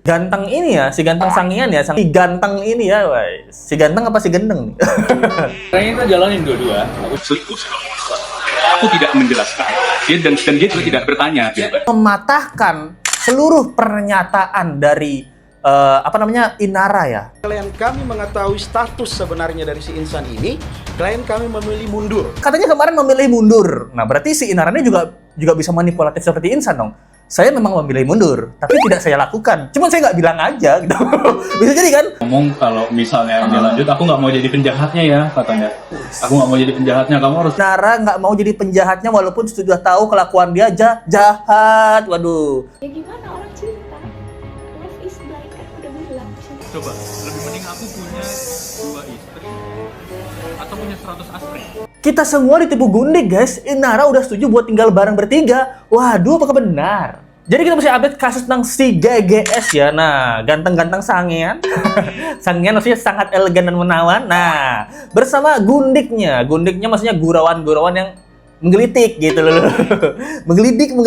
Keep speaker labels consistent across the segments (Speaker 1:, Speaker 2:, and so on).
Speaker 1: Ganteng ini ya, si ganteng sangian ya, si ganteng ini ya, woy. Si ganteng apa si gendeng nih?
Speaker 2: Kayaknya kita jalanin dua-dua.
Speaker 3: Aku tidak menjelaskan. Dan dia juga tidak bertanya.
Speaker 1: Mematahkan seluruh pernyataan dari Inara ya.
Speaker 4: Klien kami mengetahui status sebenarnya dari si insan ini, klien kami memilih mundur.
Speaker 1: Katanya kemarin memilih mundur. Nah, berarti si Inara ini juga bisa manipulatif seperti insan dong. Saya memang memilih mundur, tapi tidak saya lakukan. Cuman saya nggak bilang aja gitu. Bisa jadi kan?
Speaker 2: Ngomong kalau misalnya dia lanjut, aku nggak mau jadi penjahatnya ya, katanya. Aku nggak mau jadi penjahatnya, kamu harus...
Speaker 1: Inara nggak mau jadi penjahatnya walaupun sudah tahu kelakuan dia jahat. Waduh.
Speaker 5: Ya gimana orang cinta? Love is blind kan udah bilang.
Speaker 2: Coba, lebih mending aku punya 2 istri atau punya 100 astri.
Speaker 1: Kita semua ditipu gundik guys. Inara udah setuju buat tinggal bareng bertiga. Waduh, apakah benar? Jadi kita mesti update kasus tentang si GGS ya. Nah, ganteng-ganteng sangian. Sangian maksudnya sangat elegan dan menawan. Nah, bersama gundiknya. Gundiknya maksudnya gurawan-gurawan yang menggelitik gitu loh. menggelidik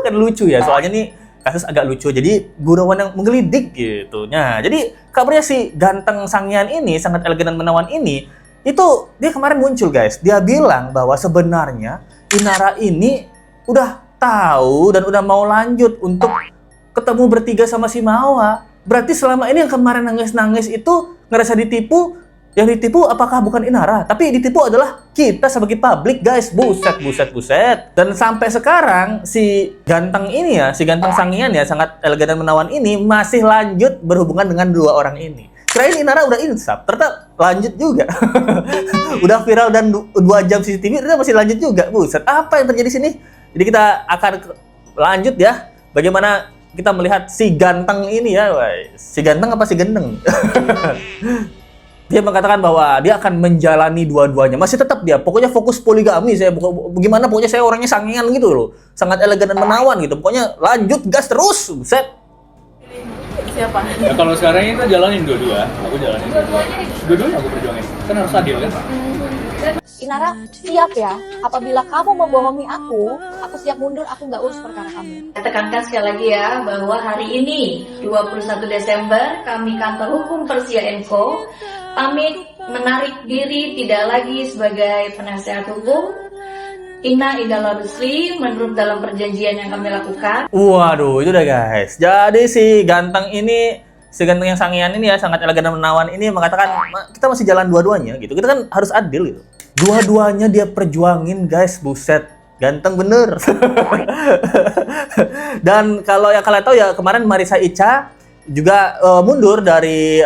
Speaker 1: kan lucu ya. Soalnya nih kasus agak lucu. Jadi gurawan yang menggelidik gitu. Nah, jadi kabarnya si ganteng sangian ini, sangat elegan dan menawan ini, itu dia kemarin muncul guys. Dia bilang bahwa sebenarnya Inara ini udah tahu dan udah mau lanjut untuk ketemu bertiga sama si Mawa. Berarti selama ini yang kemarin nangis-nangis itu ngerasa ditipu. Yang ditipu apakah bukan Inara, tapi ditipu adalah kita sebagai publik guys. Buset. Dan sampai sekarang si ganteng ini ya, si ganteng sangian ya, sangat elegan dan menawan ini masih lanjut berhubungan dengan dua orang ini. Kirain Inara udah insaf, ternyata lanjut juga. Udah viral dan 2 jam CCTV, ternyata masih lanjut juga. Buset, apa yang terjadi sini? Jadi kita akan lanjut ya. Bagaimana kita melihat si ganteng ini ya, woy. Si ganteng apa si gendeng? Dia mengatakan bahwa dia akan menjalani dua-duanya. Masih tetap dia, pokoknya fokus poligami. Saya bagaimana pokoknya saya orangnya sangian gitu loh. Sangat elegan dan menawan gitu. Pokoknya lanjut gas terus. Buset.
Speaker 5: Siapa?
Speaker 2: Ya kalau sekarang kita jalanin dua-dua. Aku jalanin dua-dua. Dua-duanya aku perjuangin. Kan harus adil kan?
Speaker 6: Inara, siap ya. Apabila kamu membohongi aku siap mundur, aku nggak urus perkara kamu.
Speaker 7: Saya tekankan sekali lagi ya, bahwa hari ini, 21 Desember, kami kantor hukum Persia & Co. pamit menarik diri tidak lagi sebagai penasehat hukum. Inna Idala Rusli menurut dalam perjanjian yang kami lakukan.
Speaker 1: Waduh, itu udah guys. Jadi si ganteng ini, si ganteng yang sangian ini ya, sangat elegan dan menawan ini mengatakan kita masih jalan dua-duanya gitu. Kita kan harus adil gitu. Dua-duanya dia perjuangin guys, buset. Ganteng bener. Dan kalau yang kalian tahu ya, kemarin Marissa Icha juga mundur dari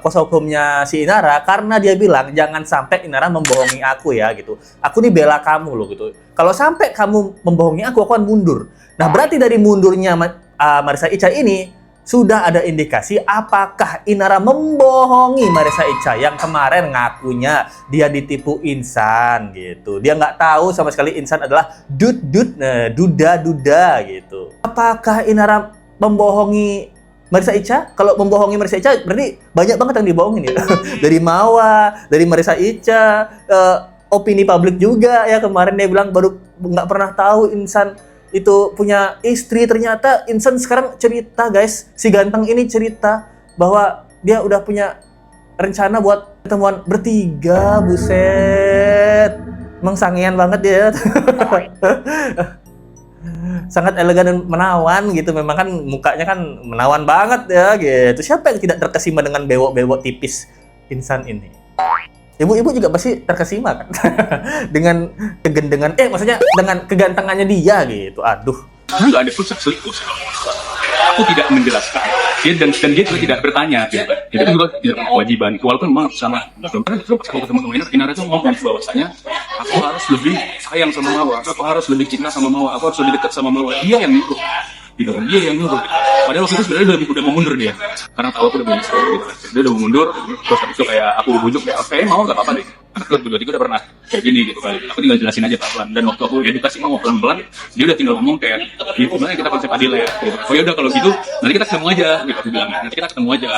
Speaker 1: kuasa hukumnya si Inara karena dia bilang jangan sampai Inara membohongi aku ya gitu. Aku nih bela kamu loh gitu. Kalau sampai kamu membohongi aku akan mundur. Nah, berarti dari mundurnya Marissa Icha ini sudah ada indikasi apakah Inara membohongi Marissa Icha yang kemarin ngakunya dia ditipu insan gitu. Dia nggak tahu sama sekali insan adalah duda gitu. Apakah Inara membohongi Marissa Icha? Kalau membohongi Marissa Icha berarti banyak banget yang dibohongin ya. Dari Mawa, dari Marissa Icha, opini publik juga ya, kemarin dia bilang baru nggak pernah tahu insan itu punya istri. Ternyata insan sekarang cerita guys, si ganteng ini cerita bahwa dia udah punya rencana buat ketemuan bertiga. Buset, emang sangian banget ya. Sangat elegan dan menawan gitu. Memang kan mukanya kan menawan banget ya gitu. Siapa yang tidak terkesima dengan bewok-bewok tipis insan ini? Ibu-ibu juga pasti terkesima kan dengan kegendengan, maksudnya dengan kegantengannya dia gitu. Aduh.
Speaker 3: Enggak ada selingkuh. Aku tidak menjelaskan. Dan dia juga tidak bertanya. Itu juga tidak kewajiban. Walaupun memang sama. Karena itu pas aku ketemu sama Inara itu ngomong bahwasanya aku harus lebih sayang sama Mawa. Aku harus lebih cinta sama Mawa. Aku harus lebih dekat sama Mawa. Dia yang nyuruh. Gitu kan, dia yang nyuruh. Padahal waktu itu sebenarnya udah mau mundur dia. Karena tahu aku udah menyesal gitu. Dia udah mau mundur. Terus habis itu kayak aku bujuk kayak oke, mau nggak apa-apa deh. Karena berdua udah pernah kayak gini gitu kali. Aku tinggal jelasin aja pelan-pelan. Dan waktu aku edukasi mau pelan-pelan, dia udah tinggal ngomong kayak gimana kita konsep adil ya. Gitu. Oh ya udah kalau gitu, nanti kita ketemu aja. Gitu aku bilang. Nanti kita ketemu aja.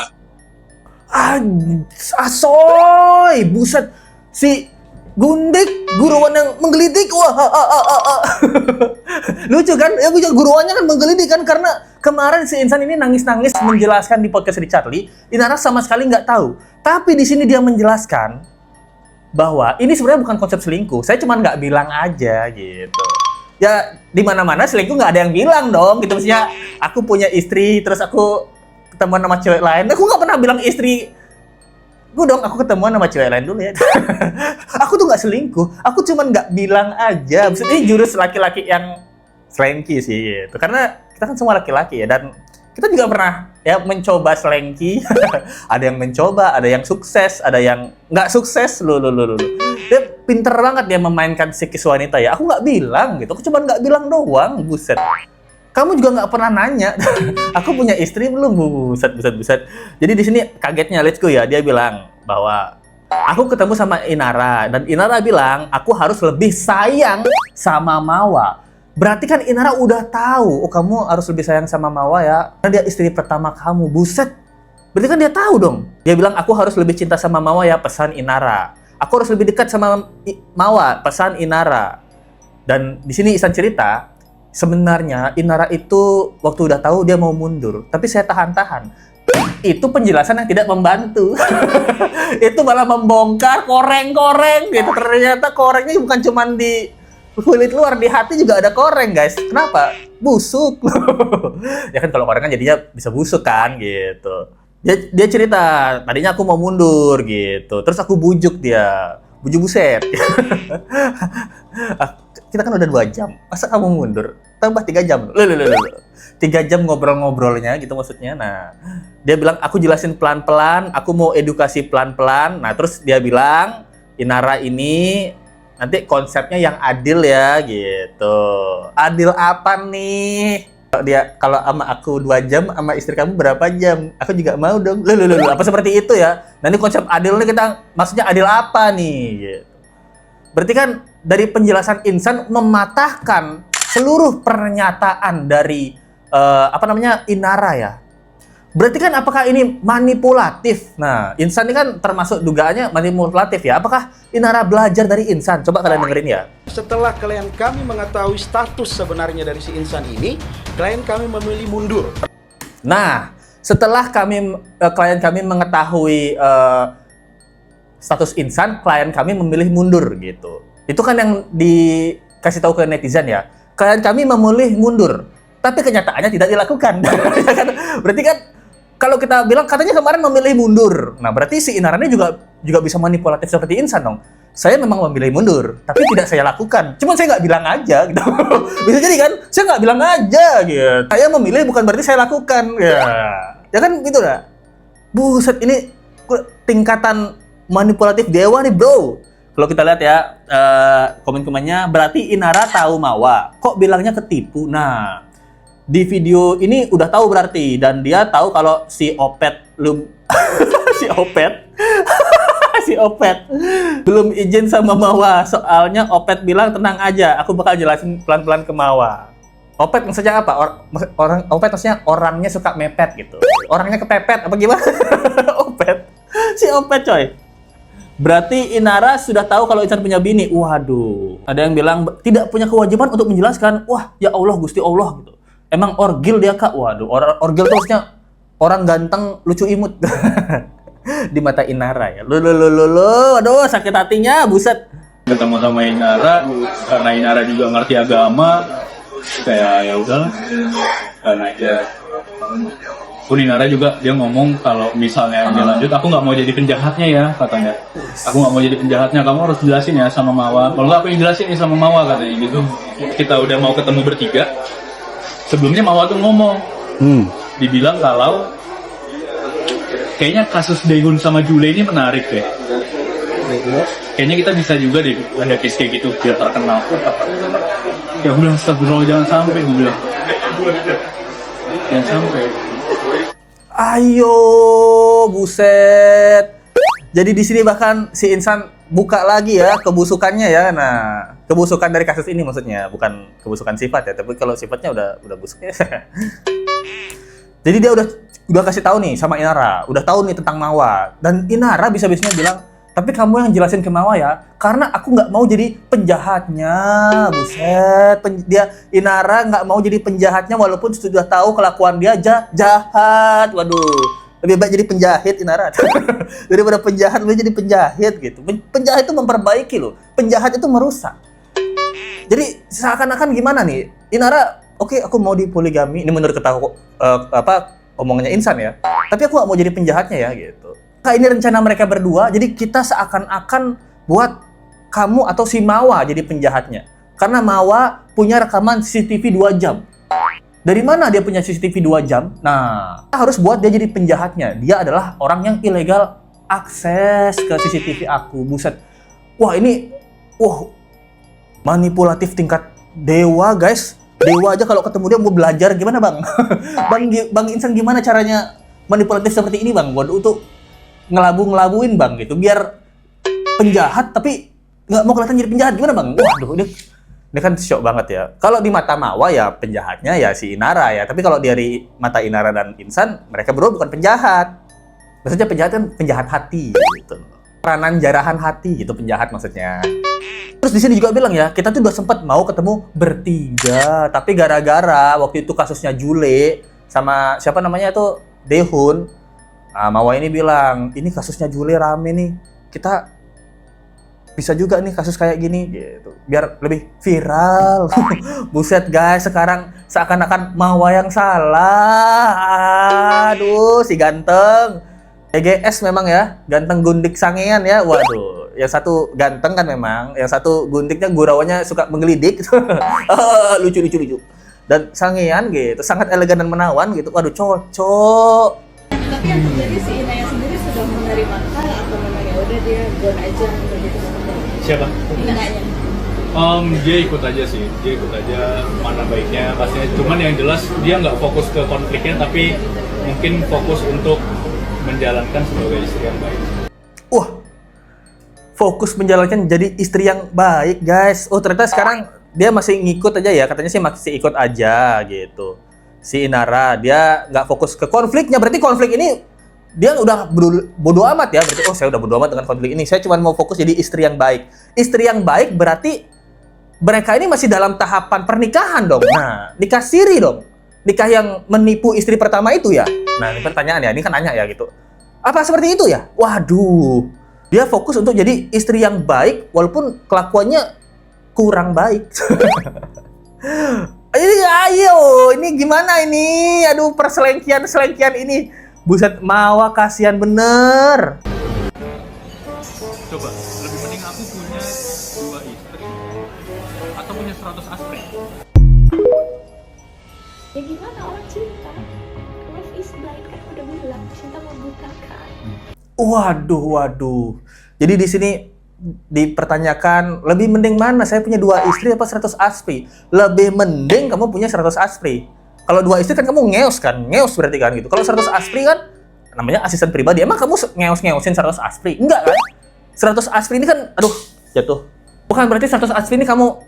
Speaker 1: Asoy, buset. Si Gundik, guruan yang menggelitik. Wah, lucu kan? Ya guruannya kan menggelitik kan, karena kemarin si Insan ini nangis-nangis menjelaskan di podcast Richard Lee, Inara sama sekali nggak tahu. Tapi di sini dia menjelaskan bahwa ini sebenarnya bukan konsep selingkuh. Saya cuma nggak bilang aja gitu. Ya di mana-mana selingkuh nggak ada yang bilang dong. Gitu maksudnya. Aku punya istri, terus aku ketemuan sama cewek lain. Aku nggak pernah bilang istri. Aku ketemuan sama cewek lain dulu ya. Aku tuh nggak selingkuh. Aku cuma nggak bilang aja. Maksudnya ini jurus laki-laki yang selengki sih gitu. Karena kita kan semua laki-laki ya, dan kita juga pernah ya mencoba selengki. Ada yang mencoba, ada yang sukses, ada yang nggak sukses. Dia pinter banget dia memainkan psikis wanita ya. Aku nggak bilang gitu, aku cuma nggak bilang doang. Buset. Kamu juga nggak pernah nanya. Aku punya istri belum? Buset. Jadi di sini kagetnya Let's Go ya. Dia bilang bahwa aku ketemu sama Inara, dan Inara bilang aku harus lebih sayang sama Mawa. Berarti kan Inara udah tahu, oh kamu harus lebih sayang sama Mawa ya, karena dia istri pertama kamu. Buset. Berarti kan dia tahu dong. Dia bilang aku harus lebih cinta sama Mawa ya, pesan Inara. Aku harus lebih dekat sama Mawa, pesan Inara. Dan di sini Isan cerita, sebenarnya Inara itu waktu udah tahu dia mau mundur, tapi saya tahan-tahan. Itu penjelasan yang tidak membantu. Itu malah membongkar koreng-koreng gitu. Ternyata korengnya bukan cuma di kulit luar, di hati juga ada koreng, guys. Kenapa? Busuk. Ya kan kalau koreng kan jadinya bisa busuk kan gitu. Dia cerita, tadinya aku mau mundur gitu. Terus aku bujuk dia. Bujuk buset. Kita kan udah 2 jam. Masa kamu mundur? Tambah 3 jam. 3 jam ngobrol-ngobrolnya gitu maksudnya. Nah, dia bilang aku jelasin pelan-pelan, aku mau edukasi pelan-pelan. Nah, terus dia bilang, Inara ini nanti konsepnya yang adil ya gitu. Adil apa nih? Kalau sama aku 2 jam, sama istri kamu berapa jam? Aku juga mau dong. Apa seperti itu ya? Nah, ini konsep adil nih, kita maksudnya adil apa nih? Gitu. Berarti kan dari penjelasan Insan mematahkan seluruh pernyataan dari Inara ya. Berarti kan apakah ini manipulatif? Nah, Insan ini kan termasuk dugaannya manipulatif ya. Apakah Inara belajar dari Insan? Coba kalian dengerin ya.
Speaker 4: Setelah klien kami mengetahui status sebenarnya dari si Insan ini, klien kami memilih mundur.
Speaker 1: Nah, setelah klien kami mengetahui status Insan, klien kami memilih mundur gitu. Itu kan yang dikasih tahu ke netizen ya. Klien kami memilih mundur, tapi kenyataannya tidak dilakukan. Berarti kan kalau kita bilang katanya kemarin memilih mundur, nah berarti si Inara ini juga bisa manipulatif seperti Insan dong. Saya memang memilih mundur, tapi tidak saya lakukan. Cuman saya nggak bilang aja gitu. Bisa jadi kan? Saya nggak bilang aja gitu. Saya memilih bukan berarti saya lakukan. Ya kan gitu lah. Buset, ini tingkatan manipulatif dewa nih bro. Kalau kita lihat ya komen-komennya, berarti Inara tahu Mawa. Kok bilangnya ketipu? Nah, di video ini udah tahu berarti, dan dia tahu kalau si Opet si Opet belum izin sama Mawa. Soalnya Opet bilang tenang aja, aku bakal jelasin pelan-pelan ke Mawa. Opet maksudnya apa? Opet maksudnya orangnya suka mepet gitu. Orangnya kepepet apa gimana? Opet. Si Opet coy. Berarti Inara sudah tahu kalau Insan punya bini. Waduh. Ada yang bilang tidak punya kewajiban untuk menjelaskan. Wah, ya Allah, Gusti Allah gitu. Emang orgil dia kak? Waduh, orgil tuh maksudnya orang ganteng, lucu imut. Di mata Inara ya. Aduh, sakit hatinya, buset.
Speaker 3: Ketemu sama Inara, karena Inara juga ngerti agama, kayak ya udahlah. Karena dia Inara juga dia ngomong kalau misalnya dia lanjut, aku nggak mau jadi penjahatnya ya katanya. Aku nggak mau jadi penjahatnya, kamu harus jelasin ya sama Mawa. Kalau nggak aku yang jelasin nih sama Mawa katanya gitu. Kita udah mau ketemu bertiga. Sebelumnya Mawa tuh ngomong, dibilang kalau kayaknya kasus Daegun sama Jule ini menarik deh. Kayaknya kita bisa juga deh ada case kayak gitu biar terkenal. Ya aku bilang astagfirullah, jangan sampai, gue bilang. Jangan sampai.
Speaker 1: Ayo, buset. Jadi di sini bahkan si Insan buka lagi ya kebusukannya ya. Nah, kebusukan dari kasus ini maksudnya, bukan kebusukan sifat ya, tapi kalau sifatnya udah busuk ya. Jadi dia udah kasih tahu nih sama Inara, udah tahu nih tentang Mawa. Dan Inara bisa-bisanya bilang, Tapi kamu yang jelasin ke Mawa ya, karena aku nggak mau jadi penjahatnya. Buset, dia Inara nggak mau jadi penjahatnya walaupun sudah tahu kelakuan dia jahat. Waduh, lebih baik jadi penjahit Inara daripada penjahat. Lebih jadi penjahit gitu. Penjahat itu memperbaiki loh, penjahat itu merusak. Jadi seakan-akan gimana nih, Inara? Oke, aku mau di poligami. Ini menurut omongannya Insan ya. Tapi aku nggak mau jadi penjahatnya ya gitu. Nah, ini rencana mereka berdua, jadi kita seakan-akan buat kamu atau si Mawa jadi penjahatnya. Karena Mawa punya rekaman CCTV 2 jam. Dari mana dia punya CCTV 2 jam? Nah, kita harus buat dia jadi penjahatnya. Dia adalah orang yang ilegal akses ke CCTV aku. Buset. Wah, ini manipulatif tingkat dewa, guys. Dewa aja kalau ketemu dia mau belajar gimana, Bang? Bang Insan gimana caranya manipulatif seperti ini, Bang? Buat untuk ngelabuin Bang gitu, biar penjahat tapi nggak mau kelihatan jadi penjahat, gimana Bang? Waduh, ini kan shock banget ya. Kalau di mata Mawa ya penjahatnya ya si Inara ya, tapi kalau dari mata Inara dan Insan, mereka berdua bukan penjahat. Maksudnya penjahat kan penjahat hati gitu. Peranan jarahan hati gitu, penjahat maksudnya. Terus di sini juga bilang ya, kita tuh udah sempat mau ketemu bertiga, tapi gara-gara waktu itu kasusnya Jule sama siapa namanya itu Dehun. Nah, Mawa ini bilang, ini kasusnya Jule rame nih, kita bisa juga nih kasus kayak gini gitu, biar lebih viral. Buset guys, sekarang seakan-akan Mawa yang salah. Aduh, si ganteng EGS memang ya, ganteng gundik sangean ya. Waduh, yang satu ganteng kan memang, yang satu gundiknya gurauannya suka menggelidik. Lucu. Dan sangean gitu, sangat elegan dan menawan gitu. Waduh, cocok.
Speaker 5: Tapi yang terjadi si Inaya sendiri sudah menerima kah atau memang ya udah dia gone aja begitu sebenarnya?
Speaker 2: Siapa?
Speaker 5: Inaya.
Speaker 2: Dia ikut aja sih, dia ikut aja mana baiknya pastinya. Cuman yang jelas dia nggak fokus ke konfliknya, tapi mungkin fokus untuk menjalankan sebagai istri yang baik.
Speaker 1: Wah, fokus menjalankan jadi istri yang baik guys. Oh ternyata sekarang dia masih ngikut aja ya, katanya sih masih ikut aja gitu. Si Inara, dia nggak fokus ke konfliknya. Berarti konflik ini dia udah bodo amat ya. Berarti, oh saya udah bodo amat dengan konflik ini. Saya cuma mau fokus jadi istri yang baik. Istri yang baik berarti mereka ini masih dalam tahapan pernikahan dong. Nah, nikah siri dong. Nikah yang menipu istri pertama itu ya. Nah, ini pertanyaan ya. Ini kan nanya ya gitu. Apa seperti itu ya? Waduh. Dia fokus untuk jadi istri yang baik walaupun kelakuannya kurang baik. Ayo, ini gimana ini? Aduh, perselengkian ini. Buset, Mawa kasihan bener.
Speaker 2: Coba, lebih mending aku punya 2 istri atau punya 100 astri.
Speaker 5: Ya gimana orang cinta? Love is blind kan udah bilang, cinta membutakan.
Speaker 1: Waduh. Jadi di sini dipertanyakan, lebih mending mana? Saya punya 2 istri apa 100 astri? Lebih mending kamu punya 100 astri. Kalau 2 istri kan kamu ngeos berarti kan gitu. Kalau 100 astri kan namanya asisten pribadi. Emang kamu ngeosin 100 astri? Enggak kan? 100 astri ini kan, aduh, jatuh. Bukan berarti 100 astri ini kamu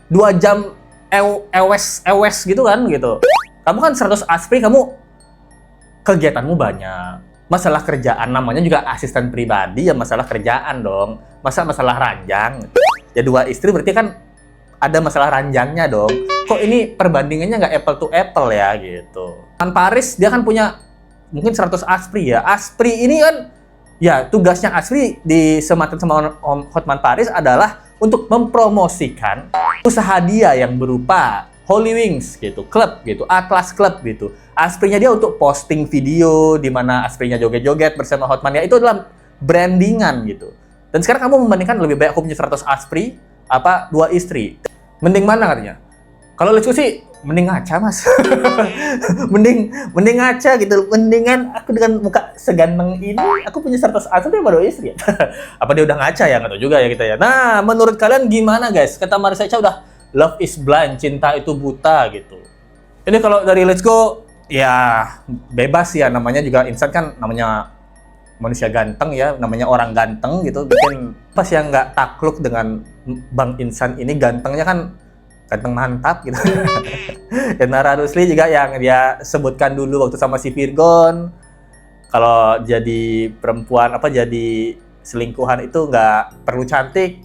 Speaker 1: 2 jam ewes gitu kan gitu. Kamu kan 100 astri, kamu kegiatanmu banyak. Masalah kerjaan, namanya juga asisten pribadi ya, masalah kerjaan dong. Masalah ranjang. Ya 2 istri berarti kan ada masalah ranjangnya dong. Kok ini perbandingannya nggak apple to apple ya gitu. Hotman Paris dia kan punya mungkin 100 astri ya. Astri ini kan ya tugasnya Astri di Sematan sama Hotman Paris adalah untuk mempromosikan usaha dia yang berupa Holy Wings gitu, klub gitu, Atlas Club gitu. Asprinya dia untuk posting video di mana Asprinya joget-joget bersama Hotman ya, itu adalah brandingan gitu. Dan sekarang kamu membandingkan lebih baik aku punya 100 Aspri apa 2 istri. Mending mana katanya? Kalau lucu sih mending ngaca, Mas. mending ngaca gitu. Mendingan aku dengan muka seganteng ini aku punya 100 Aspri apa 2 istri ya? Apa dia udah ngaca ya? Nggak tahu juga ya kita ya. Nah, menurut kalian gimana guys? Kata Marissa Echa udah love is blind, cinta itu buta gitu. Ini kalau dari Let's Go ya bebas ya, namanya juga Insan kan namanya manusia ganteng ya, namanya orang ganteng gitu, bikin pas yang nggak takluk dengan Bang Insan ini gantengnya kan ganteng mantap gitu. Dan Nara Rusli juga yang dia sebutkan dulu waktu sama si Virgon, kalau jadi perempuan apa jadi selingkuhan itu nggak perlu cantik,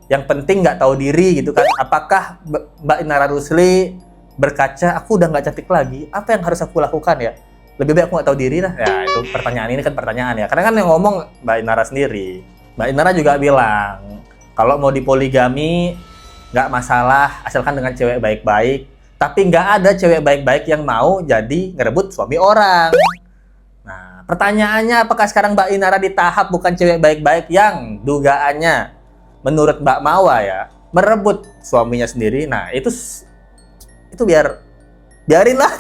Speaker 1: yang penting nggak tahu diri gitu kan. Apakah Mbak Inara Rusli berkaca, aku udah nggak cantik lagi, apa yang harus aku lakukan ya? Lebih baik aku nggak tahu diri lah. Ya itu pertanyaan, ini kan pertanyaan ya. Karena kan yang ngomong Mbak Inara sendiri. Mbak Inara juga bilang kalau mau dipoligami nggak masalah asalkan dengan cewek baik-baik. Tapi nggak ada cewek baik-baik yang mau jadi ngerebut suami orang. Nah, pertanyaannya apakah sekarang Mbak Inara di tahap bukan cewek baik-baik yang dugaannya menurut Mbak Mawa ya merebut suaminya sendiri? Nah, itu biarin lah.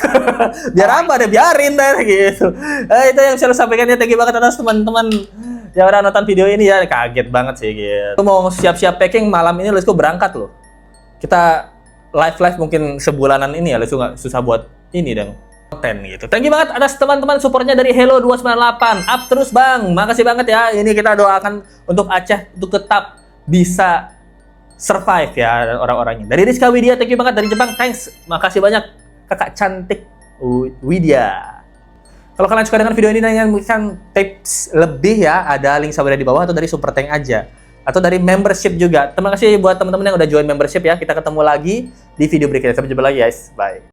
Speaker 1: Biar apa deh, biarin deh gitu. Itu yang saya sampaikan ya. Thank you banget atas teman-teman yang udah nonton video ini ya. Kaget banget sih gitu. Mau siap-siap packing malam ini, let's go berangkat loh. Kita live mungkin sebulanan ini ya, let's go, nggak susah buat ini dan konten gitu. Thank you banget atas teman-teman supportnya dari Hello 298. Up terus Bang. Makasih banget ya. Ini kita doakan untuk Aceh untuk tetap bisa survive ya orang-orangnya. Dari Rizka Widya, thank you banget dari Jepang. Thanks. Makasih banyak kakak cantik Widya. Kalau kalian suka dengan video ini dan ingin memberikan tips lebih ya, ada link sahabatnya di bawah atau dari Super Tank aja. Atau dari membership juga. Terima kasih buat teman-teman yang udah join membership ya. Kita ketemu lagi di video berikutnya. Sampai jumpa lagi guys. Bye.